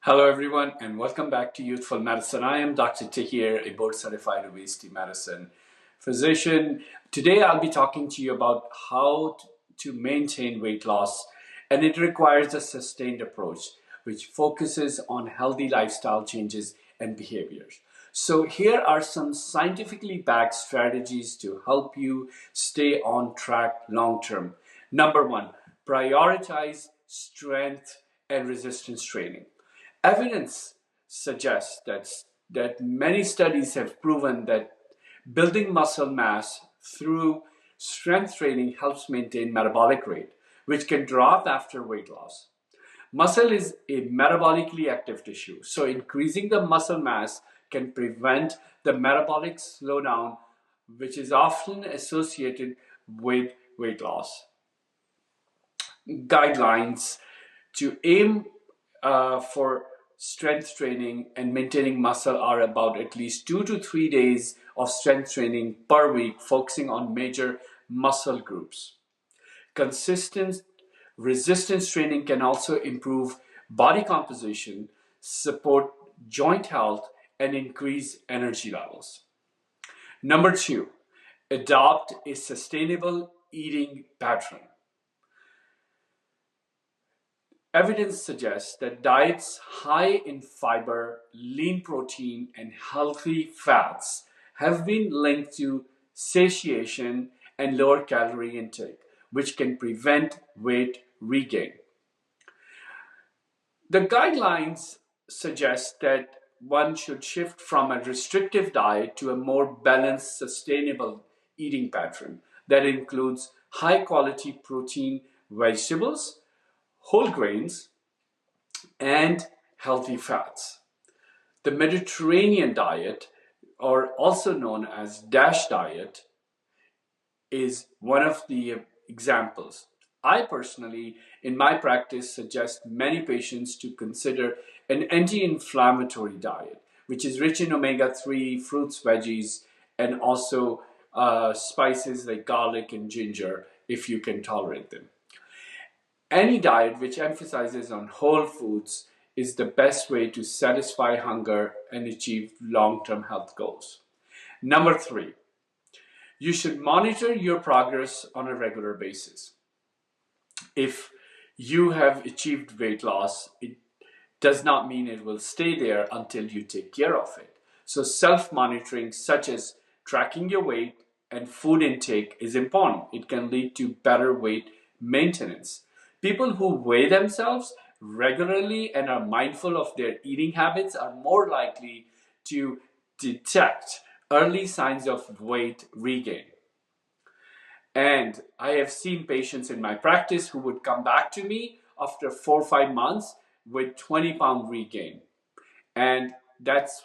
Hello everyone and welcome back to Youthful Medicine. I am Dr. Tahir, a board certified obesity medicine physician. Today I'll be talking to you about how to maintain weight loss, and it requires a sustained approach which focuses on healthy lifestyle changes and behaviors. So here are some scientifically backed strategies to help you stay on track long term. Number one, prioritize strength and resistance training. Evidence suggests that many studies have proven that building muscle mass through strength training helps maintain metabolic rate, which can drop after weight loss. Muscle is a metabolically active tissue, so increasing the muscle mass can prevent the metabolic slowdown, which is often associated with weight loss. Guidelines to aim for strength training and maintaining muscle are about at least 2 to 3 days of strength training per week, focusing on major muscle groups. Consistent resistance training can also improve body composition, support joint health, and increase energy levels. Number two, adopt a sustainable eating pattern. Evidence suggests that diets high in fiber, lean protein, and healthy fats have been linked to satiation and lower calorie intake, which can prevent weight regain. The guidelines suggest that one should shift from a restrictive diet to a more balanced, sustainable eating pattern that includes high quality protein, vegetables, whole grains, and healthy fats. The Mediterranean diet, or also known as DASH diet, is one of the examples. I personally, in my practice, suggest many patients to consider an anti-inflammatory diet, which is rich in omega-3, fruits, veggies, and also spices like garlic and ginger, if you can tolerate them. Any diet which emphasizes on whole foods is the best way to satisfy hunger and achieve long-term health goals. Number three, you should monitor your progress on a regular basis. If you have achieved weight loss, it does not mean it will stay there until you take care of it. So self-monitoring, such as tracking your weight and food intake, is important. It can lead to better weight maintenance. People who weigh themselves regularly and are mindful of their eating habits are more likely to detect early signs of weight regain. And I have seen patients in my practice who would come back to me after 4 or 5 months with 20-pound regain. And that's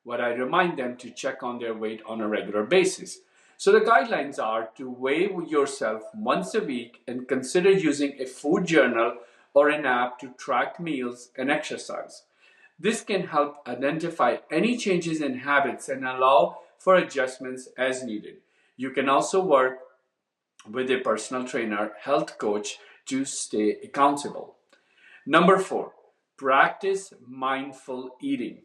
what I remind them to check on their weight on a regular basis. So the guidelines are to weigh yourself once a week and consider using a food journal or an app to track meals and exercise. This can help identify any changes in habits and allow for adjustments as needed. You can also work with a personal trainer, health coach to stay accountable. Number four, practice mindful eating.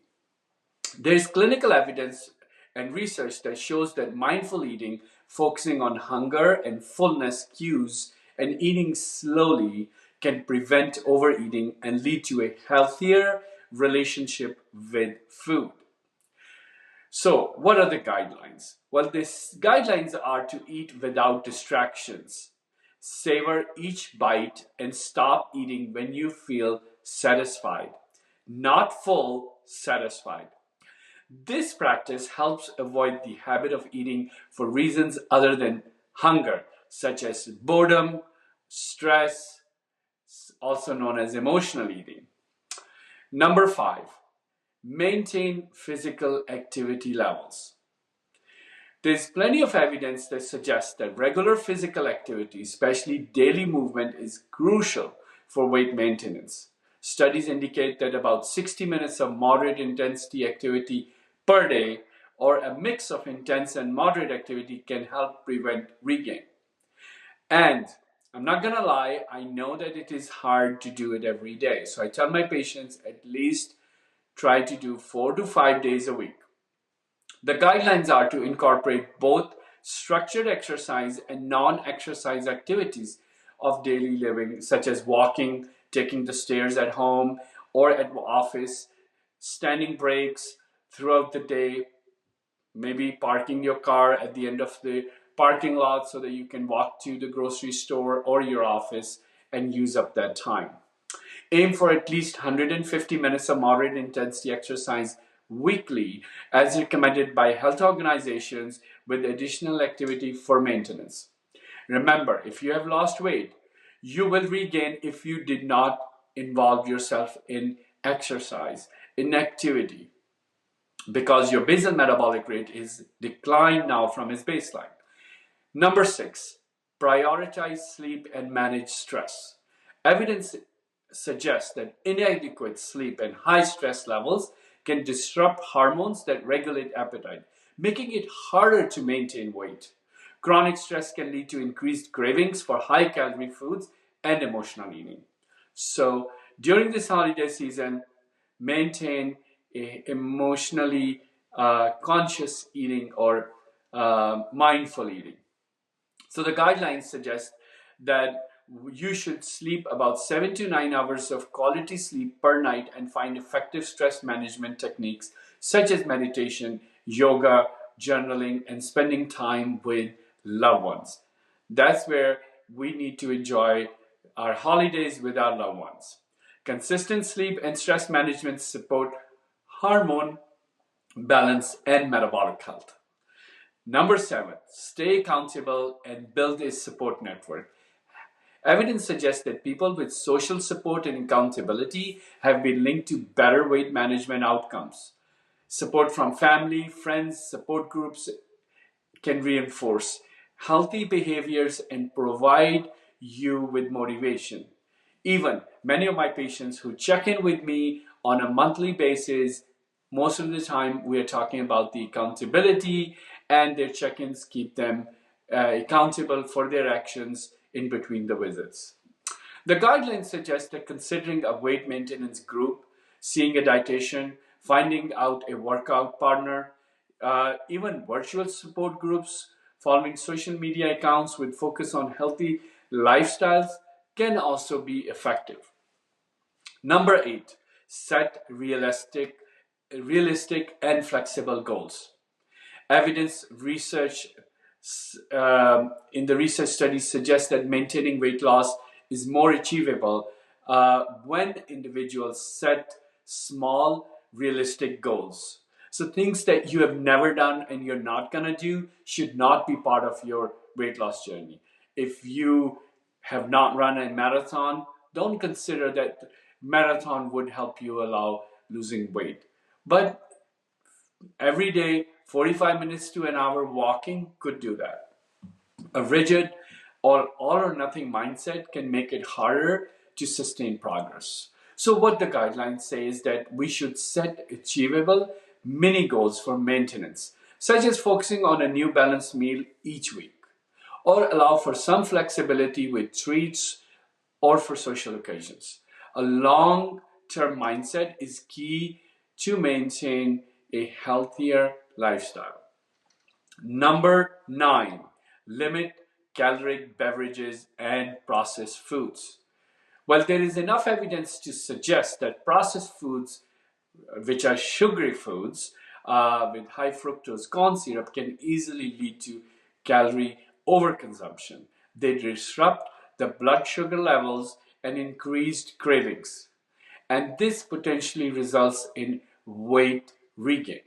There is clinical evidence and research that shows that mindful eating, focusing on hunger and fullness cues and eating slowly, can prevent overeating and lead to a healthier relationship with food. So, what are the guidelines? Well, these guidelines are to eat without distractions. Savor each bite and stop eating when you feel satisfied, not full, satisfied. This practice helps avoid the habit of eating for reasons other than hunger, such as boredom, stress, also known as emotional eating. Number five, maintain physical activity levels. There's plenty of evidence that suggests that regular physical activity, especially daily movement, is crucial for weight maintenance. Studies indicate that about 60 minutes of moderate intensity activity per day, or a mix of intense and moderate activity, can help prevent regain. And I'm not gonna lie, I know that it is hard to do it every day. So I tell my patients at least try to do 4 to 5 days a week. The guidelines are to incorporate both structured exercise and non-exercise activities of daily living, such as walking, taking the stairs at home or at office, standing breaks throughout the day, maybe parking your car at the end of the parking lot so that you can walk to the grocery store or your office and use up that time. Aim for at least 150 minutes of moderate intensity exercise weekly, as recommended by health organizations, with additional activity for maintenance. Remember, if you have lost weight, you will regain if you did not involve yourself in exercise, in activity, because your basal metabolic rate is declined now from its baseline. Number 6, prioritize sleep and manage stress. Evidence suggests that inadequate sleep and high stress levels can disrupt hormones that regulate appetite, making it harder to maintain weight. Chronic stress can lead to increased cravings for high calorie foods and emotional eating. So, during this holiday season, maintain a emotionally conscious eating or mindful eating. So the guidelines suggest that you should sleep about 7 to 9 hours of quality sleep per night and find effective stress management techniques such as meditation, yoga, journaling, and spending time with loved ones. That's where we need to enjoy our holidays with our loved ones. Consistent sleep and stress management support hormone balance and metabolic health. Number 7, stay accountable and build a support network. Evidence suggests that people with social support and accountability have been linked to better weight management outcomes. Support from family, friends, support groups can reinforce healthy behaviors and provide you with motivation. Even many of my patients who check in with me on a monthly basis, most of the time we are talking about the accountability, and their check-ins keep them accountable for their actions in between the visits. The guidelines suggest that considering a weight maintenance group, seeing a dietitian, finding out a workout partner, even virtual support groups, following social media accounts with focus on healthy lifestyles can also be effective. Number 8, set realistic and flexible goals. Evidence research in the research studies suggests that maintaining weight loss is more achievable when individuals set small, realistic goals. So things that you have never done and you're not gonna do should not be part of your weight loss journey. If you have not run a marathon, don't consider that marathon would help you allow losing weight. But every day, 45 minutes to an hour walking could do that. A rigid or all or nothing mindset can make it harder to sustain progress. So what the guidelines say is that we should set achievable mini goals for maintenance, such as focusing on a new balanced meal each week, or allow for some flexibility with treats or for social occasions. A long-term mindset is key to maintain a healthier lifestyle. Number 9, limit caloric beverages and processed foods. Well, there is enough evidence to suggest that processed foods, which are sugary foods with high fructose corn syrup, can easily lead to calorie overconsumption. They disrupt the blood sugar levels and increased cravings. And this potentially results in weight regain.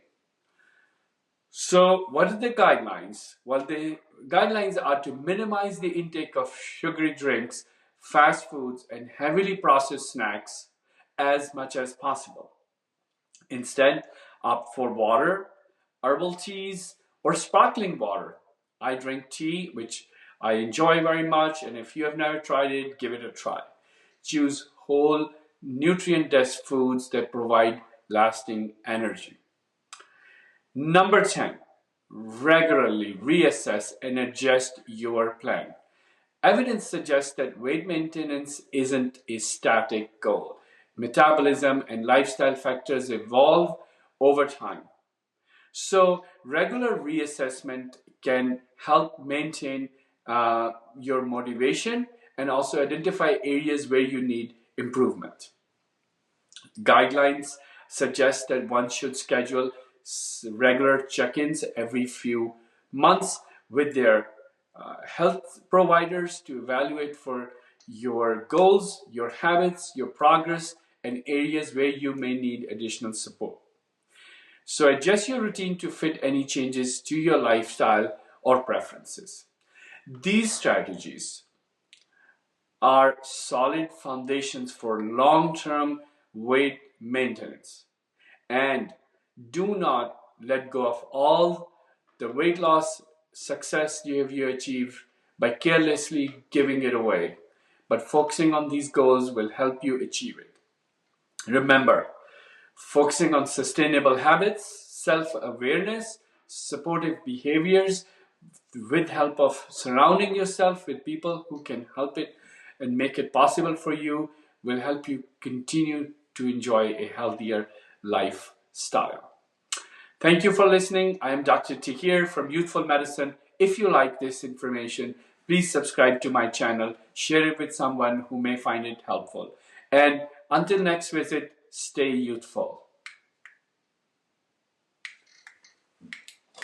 So, what are the guidelines? Well, the guidelines are to minimize the intake of sugary drinks, fast foods, and heavily processed snacks as much as possible. Instead, opt for water, herbal teas, or sparkling water. I drink tea, which I enjoy very much, and if you have never tried it, give it a try. Choose whole, nutrient-dense foods that provide lasting energy. Number 10, regularly reassess and adjust your plan. Evidence suggests that weight maintenance isn't a static goal. metabolism, and lifestyle factors evolve over time. So, regular reassessment can help maintain your motivation and also identify areas where you need improvement. Guidelines suggest that one should schedule regular check ins every few months with their health providers to evaluate for your goals, your habits, your progress, and areas where you may need additional support. So adjust your routine to fit any changes to your lifestyle or preferences. These strategies are solid foundations for long-term weight maintenance. And do not let go of all the weight loss success you achieved by carelessly giving it away. But focusing on these goals will help you achieve it. Remember, focusing on sustainable habits, self-awareness, supportive behaviors, with help of surrounding yourself with people who can help it and make it possible for you will help you continue to enjoy a healthier lifestyle. Thank you for listening. I am Dr. Tahir from Youthful Medicine. If you like this information, please subscribe to my channel, share it with someone who may find it helpful. And until next visit, stay youthful.